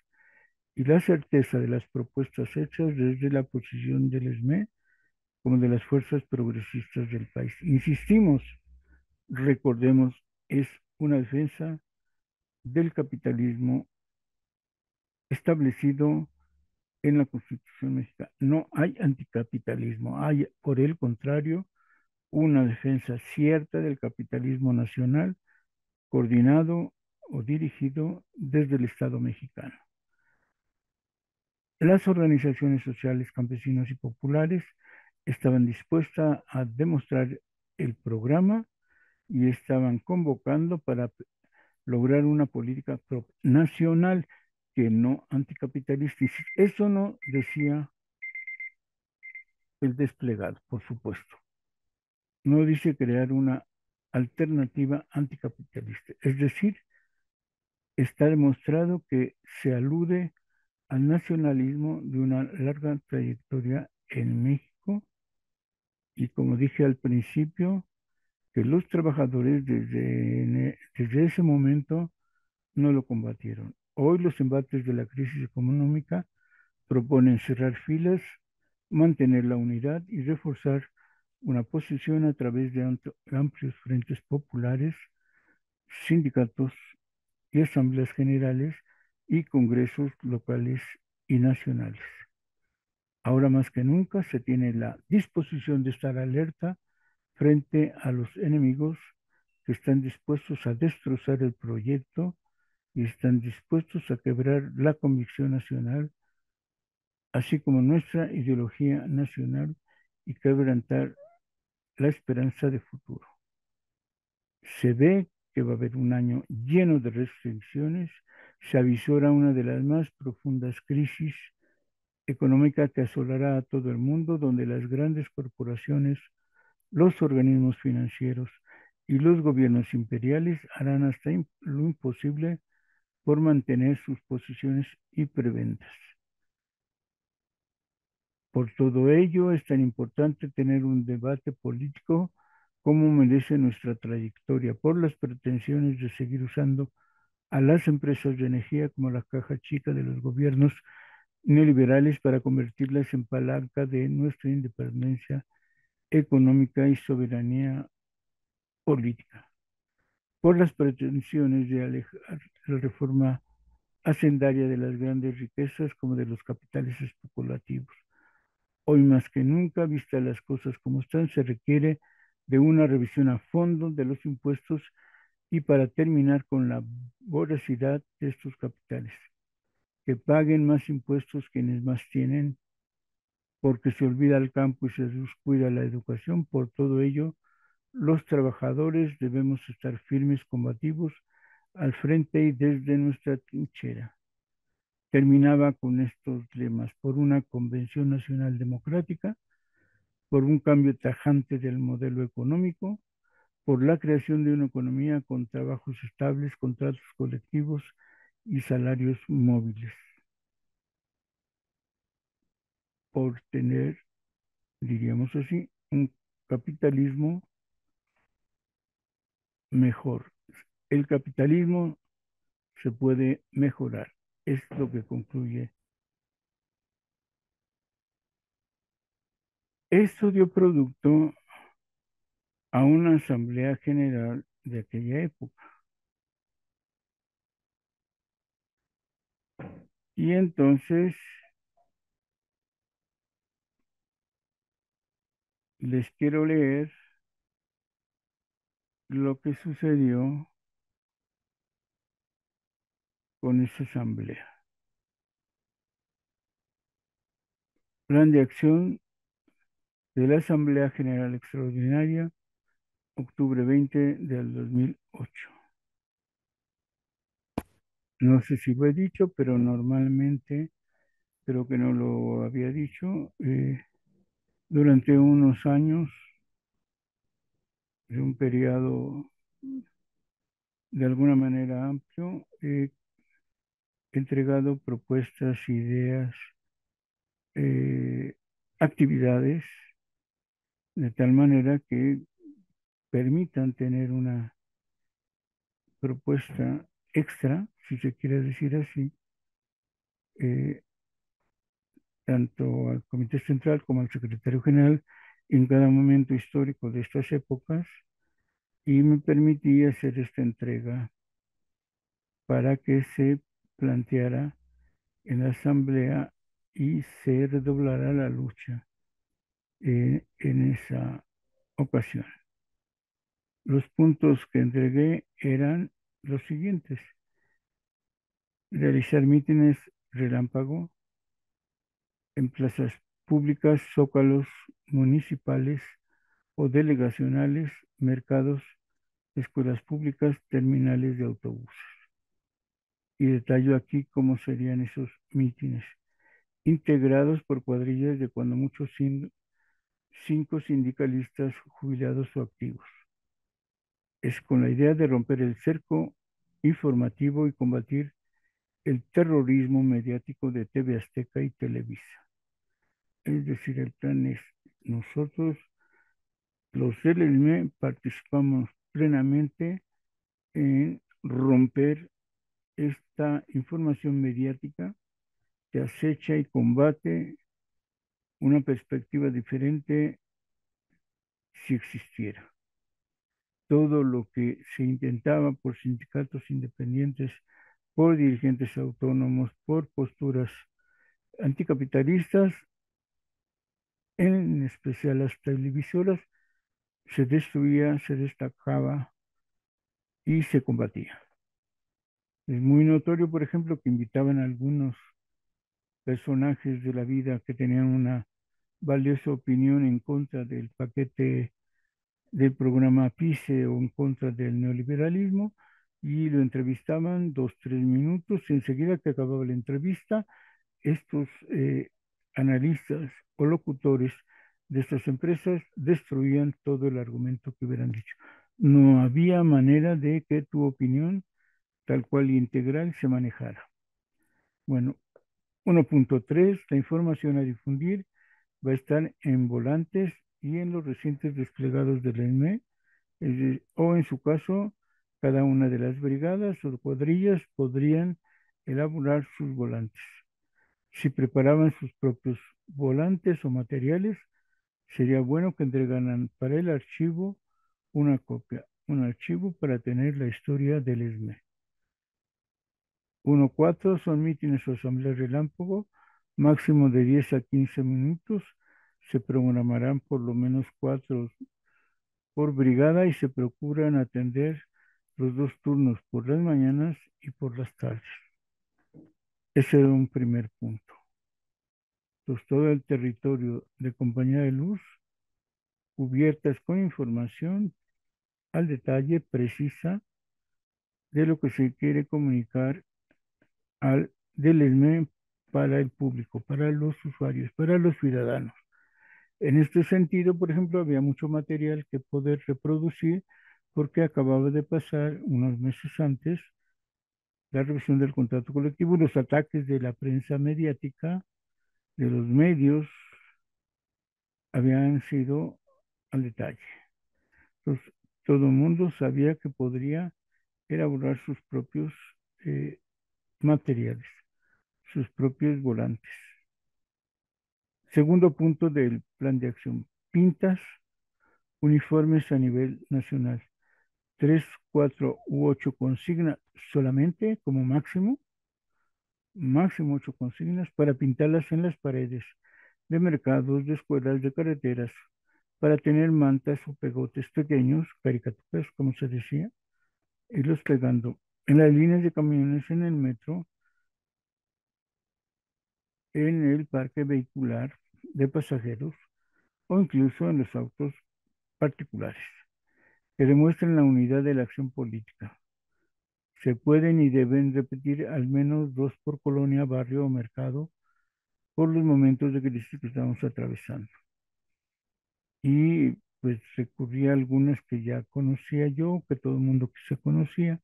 y la certeza de las propuestas hechas desde la posición del ESME como de las fuerzas progresistas del país. Insistimos, recordemos, es una defensa del capitalismo establecido en la Constitución mexicana. No hay anticapitalismo, hay, por el contrario, una defensa cierta del capitalismo nacional, coordinado o dirigido desde el Estado mexicano. Las organizaciones sociales, campesinas y populares estaban dispuestas a demostrar el programa y estaban convocando para lograr una política nacional que no anticapitalista. Eso no decía el desplegado, por supuesto. No dice crear una alternativa anticapitalista. Es decir, está demostrado que se alude al nacionalismo de una larga trayectoria en México y como dije al principio, que los trabajadores desde ese momento no lo combatieron. Hoy los embates de la crisis económica proponen cerrar filas, mantener la unidad y reforzar una posición a través de amplios frentes populares, sindicatos y asambleas generales y congresos locales y nacionales. Ahora más que nunca se tiene la disposición de estar alerta frente a los enemigos que están dispuestos a destrozar el proyecto y están dispuestos a quebrar la convicción nacional, así como nuestra ideología nacional y quebrantar la esperanza de futuro. Se ve que va a haber un año lleno de restricciones, se avisora una de las más profundas crisis económicas que asolará a todo el mundo, donde las grandes corporaciones, los organismos financieros y los gobiernos imperiales harán hasta lo imposible por mantener sus posiciones y preventas. Por todo ello, es tan importante tener un debate político como merece nuestra trayectoria, por las pretensiones de seguir usando a las empresas de energía como la caja chica de los gobiernos neoliberales para convertirlas en palanca de nuestra independencia económica y soberanía política, por las pretensiones de alejar la reforma hacendaria de las grandes riquezas como de los capitales especulativos. Hoy más que nunca, vistas las cosas como están, se requiere de una revisión a fondo de los impuestos y para terminar con la voracidad de estos capitales, que paguen más impuestos quienes más tienen, porque se olvida el campo y se descuida la educación. Por todo ello, los trabajadores debemos estar firmes, combativos, al frente y desde nuestra trinchera. Terminaba con estos lemas: por una convención nacional democrática, por un cambio tajante del modelo económico, por la creación de una economía con trabajos estables, contratos colectivos y salarios móviles, por tener, diríamos así, un capitalismo mejor. El capitalismo se puede mejorar, es lo que concluye. Esto dio producto a una asamblea general de aquella época. Y entonces les quiero leer lo que sucedió con esa asamblea. Plan de acción de la Asamblea General Extraordinaria, octubre 20 del 2008. No sé si lo he dicho, pero normalmente, creo que no lo había dicho, durante unos años de un periodo de alguna manera amplio, he entregado propuestas, ideas, eh, actividades, de tal manera que permitan tener una propuesta extra, si se quiere decir así, eh, tanto al Comité Central como al Secretario General en cada momento histórico de estas épocas, y me permití hacer esta entrega para que se planteara en la Asamblea y se redoblara la lucha en esa ocasión. Los puntos que entregué eran los siguientes: realizar mítines relámpago en plazas públicas, zócalos municipales o delegacionales, mercados, escuelas públicas, terminales de autobuses. Y detallo aquí cómo serían esos mítines, integrados por cuadrillas de cuando mucho 5 sindicalistas jubilados o activos. Es con la idea de romper el cerco informativo y combatir el terrorismo mediático de TV Azteca y Televisa. Es decir, el plan es: nosotros, los del ELME, participamos plenamente en romper esta información mediática que acecha y combate una perspectiva diferente si existiera. Todo lo que se intentaba por sindicatos independientes, por dirigentes autónomos, por posturas anticapitalistas, en especial las televisoras, se destruía, se destacaba y se combatía. Es muy notorio, por ejemplo, que invitaban a algunos personajes de la vida que tenían una valiosa opinión en contra del paquete del programa PICE o en contra del neoliberalismo, y lo entrevistaban 2, 3 minutos, y enseguida que acababa la entrevista, estos analistas o locutores de estas empresas destruían todo el argumento que hubieran dicho. No había manera de que tu opinión, tal cual y integral, se manejara. Bueno, 1.3, la información a difundir va a estar en volantes y en los recientes desplegados del ENME, o en su caso, cada una de las brigadas o cuadrillas podrían elaborar sus volantes. Si preparaban sus propios volantes o materiales, sería bueno que entregaran para el archivo una copia, un archivo para tener la historia del ESME. 1.4 son mítines o asambleas relámpago, máximo de 10 a 15 minutos. Se programarán por lo menos 4 por brigada y se procuran atender los 2 turnos, por las mañanas y por las tardes. Ese era un primer punto. Entonces, todo el territorio de Compañía de Luz, cubiertas con información al detalle, precisa, de lo que se quiere comunicar del ESME para el público, para los usuarios, para los ciudadanos. En este sentido, por ejemplo, había mucho material que poder reproducir porque acababa de pasar unos meses antes la revisión del contrato colectivo, los ataques de la prensa mediática, de los medios, habían sido al detalle. Entonces, todo el mundo sabía que podría elaborar sus propios materiales, sus propios volantes. Segundo punto del plan de acción: pintas uniformes a nivel nacional. 3, 4 u 8 consignas solamente como máximo, máximo 8 consignas para pintarlas en las paredes de mercados, de escuelas, de carreteras, para tener mantas o pegotes pequeños, caricaturas, como se decía, irlos pegando en las líneas de camiones, en el metro, en el parque vehicular de pasajeros o incluso en los autos particulares, que demuestran la unidad de la acción política. Se pueden y deben repetir al menos 2 por colonia, barrio o mercado por los momentos de crisis que estamos atravesando. Y pues recurrí a algunas que ya conocía yo, que todo el mundo que se conocía,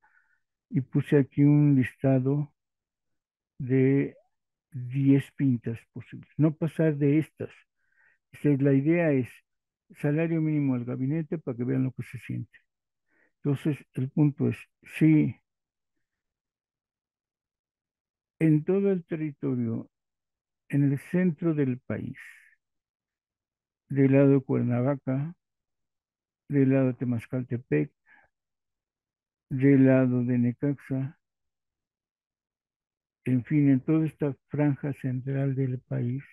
y puse aquí un listado de 10 pintas posibles, no pasar de estas. La idea es salario mínimo al gabinete para que vean lo que se siente. Entonces, el punto es, si en todo el territorio, en el centro del país, del lado de Cuernavaca, del lado de Temascaltepec, del lado de Necaxa, en fin, en toda esta franja central del país,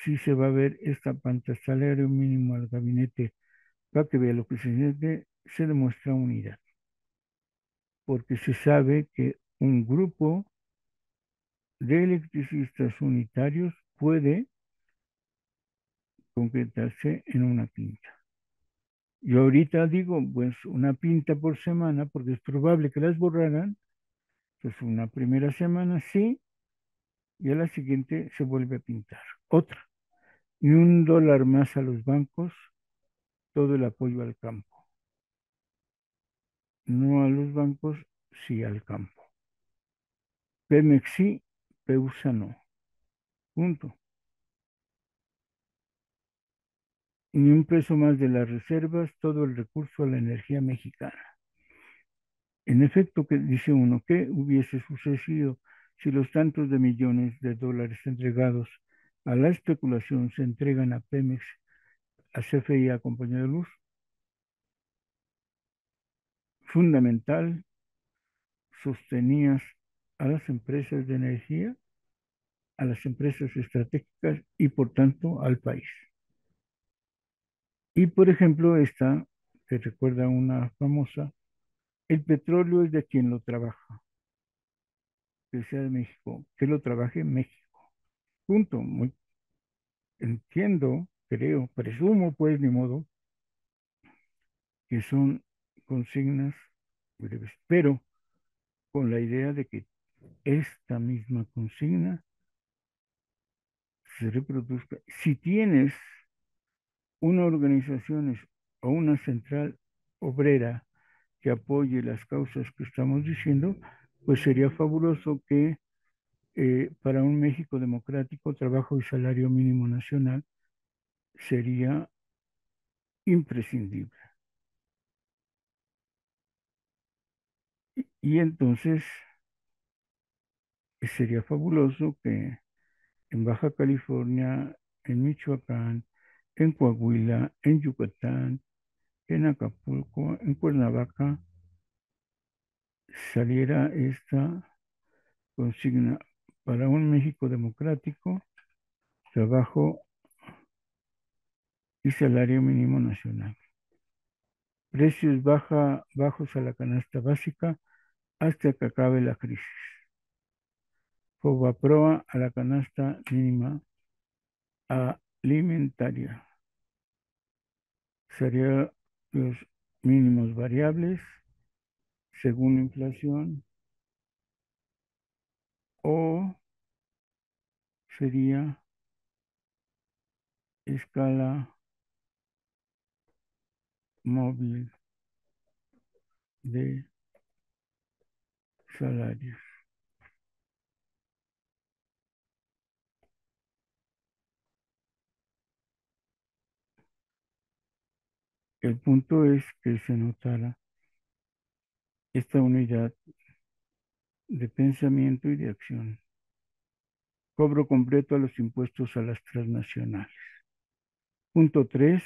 sí se va a ver esta pantalla, salario mínimo al gabinete, para que vea lo que se siente, se demuestra unidad, porque se sabe que un grupo de electricistas unitarios puede concretarse en una pinta. Yo ahorita digo, pues una pinta por semana, porque es probable que las borraran, pues una primera semana sí, y a la siguiente se vuelve a pintar. Otra. Y $1 más a los bancos, todo el apoyo al campo. No a los bancos, sí al campo. Pemex sí, Peusa no. Punto. Ni un peso más de las reservas, todo el recurso a la energía mexicana. En efecto, que dice uno, ¿qué hubiese sucedido si los tantos de millones de dólares entregados a la especulación se entregan a Pemex, a CFE y a Compañía de Luz? Fundamental, sostenías a las empresas de energía, a las empresas estratégicas y por tanto al país. Y por ejemplo, esta, que recuerda una famosa, el petróleo es de quien lo trabaja, que sea de México, que lo trabaje en México. Punto. Muy, entiendo, creo, presumo, pues, ni modo, que son consignas breves, pero con la idea de que esta misma consigna se reproduzca. Si tienes una organización o una central obrera que apoye las causas que estamos diciendo, pues sería fabuloso que para un México democrático, trabajo y salario mínimo nacional sería imprescindible. Y entonces sería fabuloso que en Baja California, en Michoacán, en Coahuila, en Yucatán, en Acapulco, en Cuernavaca, saliera esta consigna para un México democrático, trabajo y salario mínimo nacional. Precios bajos a la canasta básica hasta que acabe la crisis. Fobaproa a la canasta mínima alimentaria. Serían los mínimos variables según la inflación o sería escala móvil de salarios. El punto es que se notara esta unidad de pensamiento y de acción. Cobro completo a los impuestos a las transnacionales. Punto 3.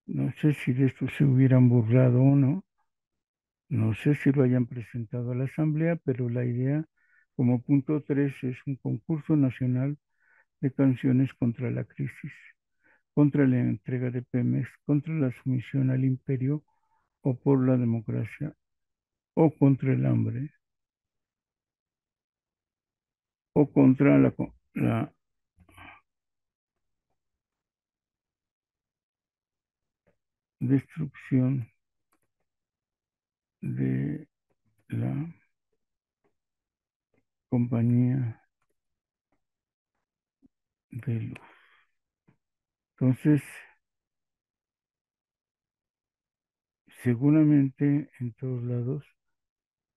No sé si de esto se hubieran burlado o no. No sé si lo hayan presentado a la Asamblea, pero la idea como punto 3 es un concurso nacional de canciones contra la crisis, contra la entrega de Pemex, contra la sumisión al imperio o por la democracia o contra el hambre o contra la destrucción de la compañía de luz. Entonces, seguramente en todos lados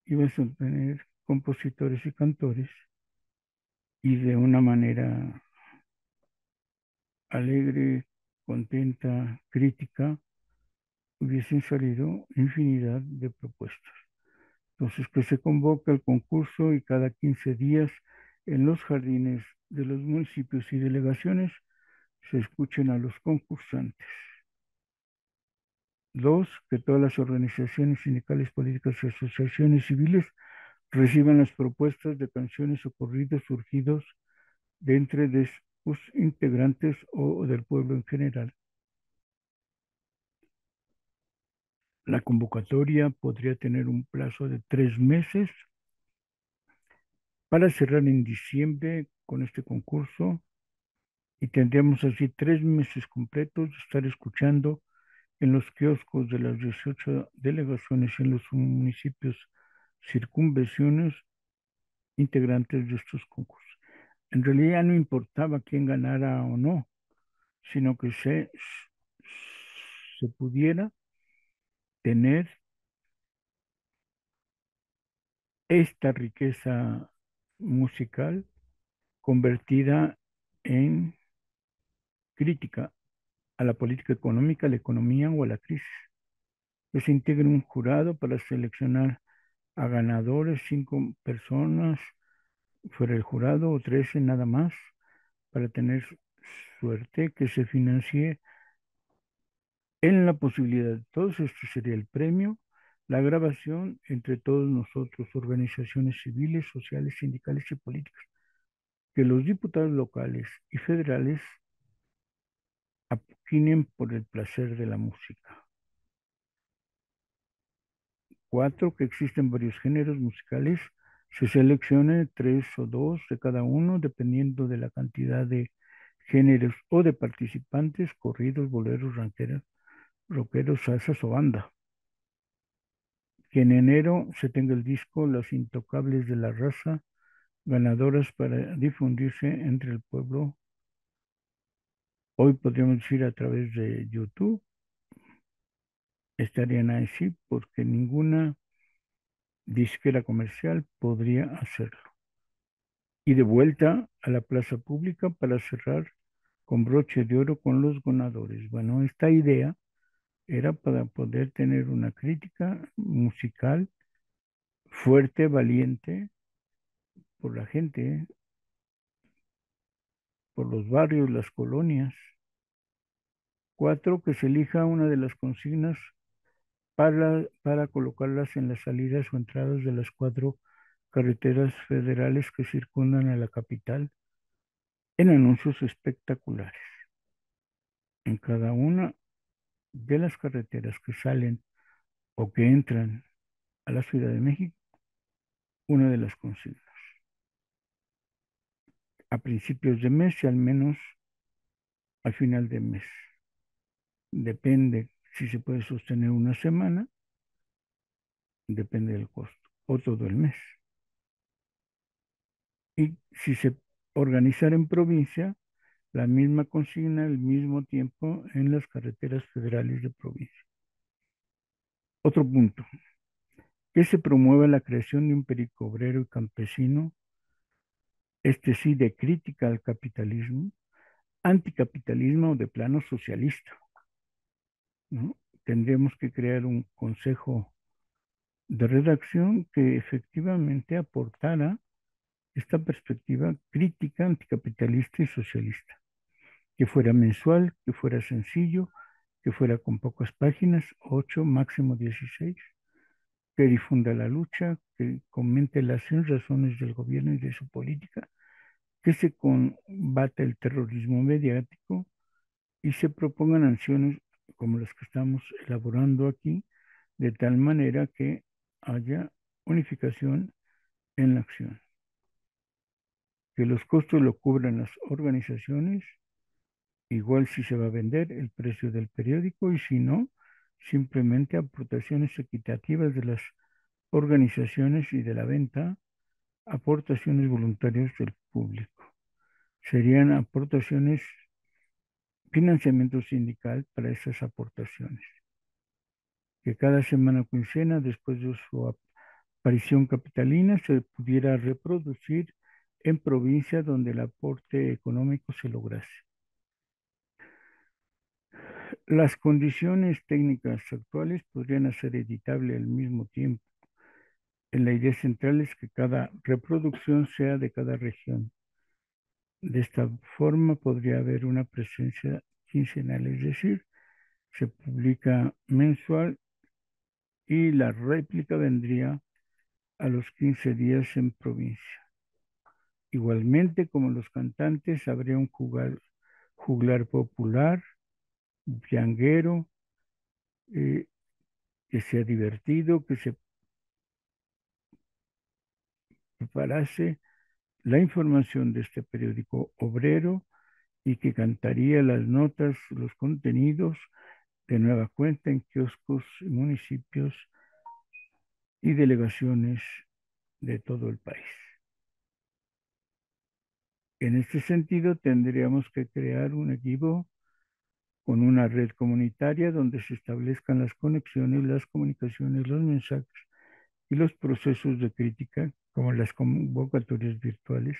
ibas a tener compositores y cantores y de una manera alegre, contenta, crítica, hubiesen salido infinidad de propuestas. Entonces, que se convoca el concurso y cada 15 días en los jardines de los municipios y delegaciones se escuchen a los concursantes. Dos, que todas las organizaciones sindicales, políticas y asociaciones civiles reciban las propuestas de canciones o corridos surgidos de entre de sus integrantes o del pueblo en general. La convocatoria podría tener un plazo de 3 meses para cerrar en diciembre con este concurso y tendríamos así 3 meses completos de estar escuchando en los kioscos de las 18 delegaciones en los municipios circunvecinos integrantes de estos concursos. En realidad no importaba quién ganara o no, sino que se pudiera tener esta riqueza musical convertida en crítica a la política económica, a la economía o a la crisis. Que se integre un jurado para seleccionar a ganadores, 5 personas fuera el jurado o 13 nada más, para tener suerte, que se financie en la posibilidad de todos. Esto sería el premio, la grabación entre todos nosotros, organizaciones civiles, sociales, sindicales y políticas, que los diputados locales y federales opinen por el placer de la música. 4, que existen varios géneros musicales, se seleccione 3 o 2 de cada uno, dependiendo de la cantidad de géneros o de participantes, corridos, boleros, rancheras, rockeros, salsas o banda. Que en enero se tenga el disco Las Intocables de la Raza, ganadoras para difundirse entre el pueblo. Hoy podríamos decir a través de YouTube, estarían así porque ninguna disquera comercial podría hacerlo. Y de vuelta a la plaza pública para cerrar con broche de oro con los ganadores. Bueno, esta idea era para poder tener una crítica musical fuerte, valiente, por la gente, por los barrios, las colonias. 4, que se elija una de las consignas para colocarlas en las salidas o entradas de las 4 carreteras federales que circundan a la capital en anuncios espectaculares. En cada una de las carreteras que salen o que entran a la Ciudad de México, una de las consignas. A principios de mes y al menos al final de mes. Depende si se puede sostener una semana, depende del costo, o todo el mes. Y si se organizara en provincia, la misma consigna al mismo tiempo en las carreteras federales de provincia. Otro punto, que se promueva la creación de un perico obrero y campesino, este sí, de crítica al capitalismo, anticapitalismo o de plano socialista, ¿no? Tendremos que crear un consejo de redacción que efectivamente aportara esta perspectiva crítica, anticapitalista y socialista, que fuera mensual, que fuera sencillo, que fuera con pocas páginas, 8, máximo 16, que difunda la lucha, que comente las razones del gobierno y de su política, que se combata el terrorismo mediático y se propongan acciones como las que estamos elaborando aquí, de tal manera que haya unificación en la acción, que los costos lo cubran las organizaciones, igual si se va a vender el precio del periódico y si no, simplemente aportaciones equitativas de las organizaciones y de la venta, aportaciones voluntarias del público. serían aportaciones, financiamiento sindical para esas aportaciones, que cada semana quincena, después de su aparición capitalina, se pudiera reproducir en provincia donde el aporte económico se lograse. Las condiciones técnicas actuales podrían hacer editable al mismo tiempo. La idea central es que cada reproducción sea de cada región. De esta forma podría haber una presencia quincenal, es decir, se publica mensual y la réplica vendría a los 15 días en provincia. Igualmente, como los cantantes, habría un juglar popular, pianguero, eh, que sea divertido, que se preparase la información de este periódico obrero y que cantaría las notas, los contenidos de nueva cuenta en kioscos, municipios y delegaciones de todo el país. En este sentido, tendríamos que crear un equipo con una red comunitaria donde se establezcan las conexiones, las comunicaciones, los mensajes y los procesos de crítica, como las convocatorias virtuales,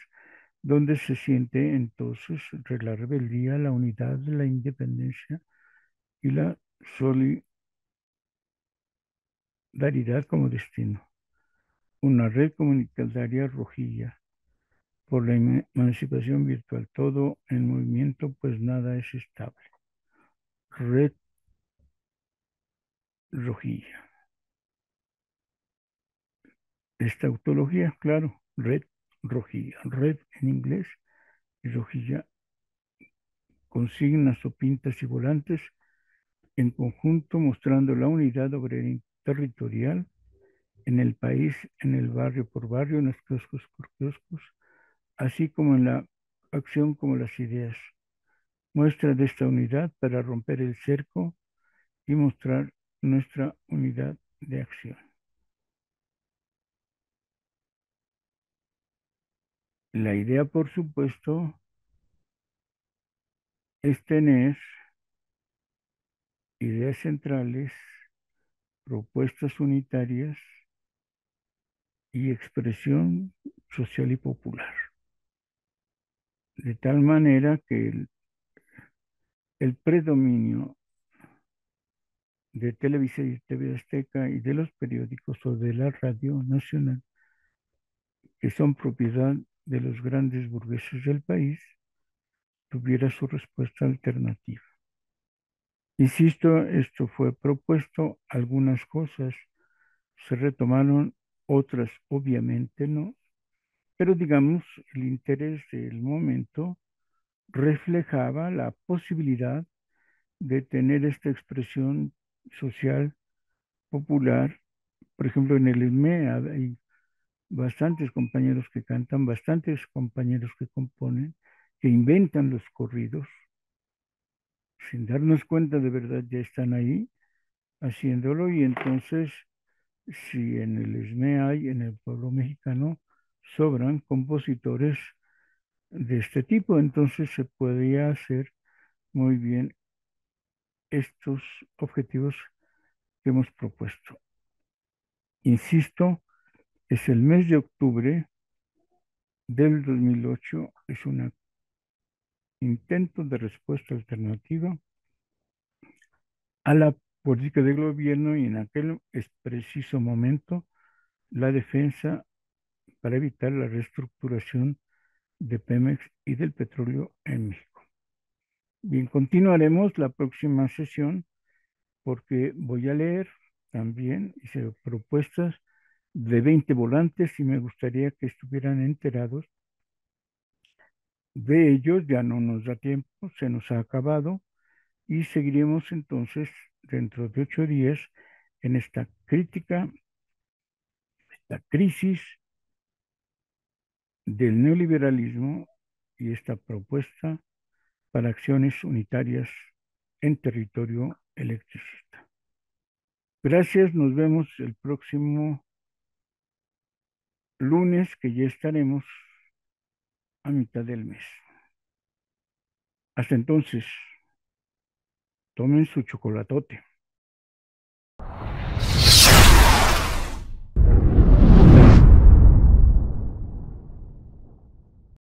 donde se siente entonces la rebeldía, la unidad, la independencia y la solidaridad como destino. Una red comunitaria rojilla por la emancipación virtual, todo en movimiento, pues nada es estable. Red rojilla. Esta autología, claro, red rojilla, red en inglés y rojilla, consignas o pintas y volantes en conjunto mostrando la unidad obrera territorial en el país, en el barrio por barrio, en los kioscos por kioscos, así como en la acción como las ideas. Muestra de esta unidad para romper el cerco y mostrar nuestra unidad de acción. La idea, por supuesto, es tener ideas centrales, propuestas unitarias y expresión social y popular. De tal manera que el predominio de Televisa y TV Azteca y de los periódicos o de la radio nacional, que son propiedad de los grandes burgueses del país, tuviera su respuesta alternativa. Insisto, esto fue propuesto, algunas cosas se retomaron, otras obviamente no, pero digamos, el interés del momento reflejaba la posibilidad de tener esta expresión social popular. Por ejemplo, en el ISME hay bastantes compañeros que cantan, bastantes compañeros que componen, que inventan los corridos, sin darnos cuenta de verdad ya están ahí haciéndolo y entonces si en el ISME hay, en el pueblo mexicano, sobran compositores de este tipo, entonces se podría hacer muy bien estos objetivos que hemos propuesto. Insisto, es el mes de octubre del 2008, es un intento de respuesta alternativa a la política de gobierno y en aquel preciso momento la defensa para evitar la reestructuración de Pemex y del petróleo en México. Bien, continuaremos la próxima sesión porque voy a leer también, hice propuestas de 20 volantes y me gustaría que estuvieran enterados de ellos. Ya no nos da tiempo, se nos ha acabado y seguiremos entonces dentro de 8 días en esta crítica, esta crisis del neoliberalismo y esta propuesta para acciones unitarias en territorio electricista. Gracias, nos vemos el próximo lunes, que ya estaremos a mitad del mes. Hasta entonces, tomen su chocolatote.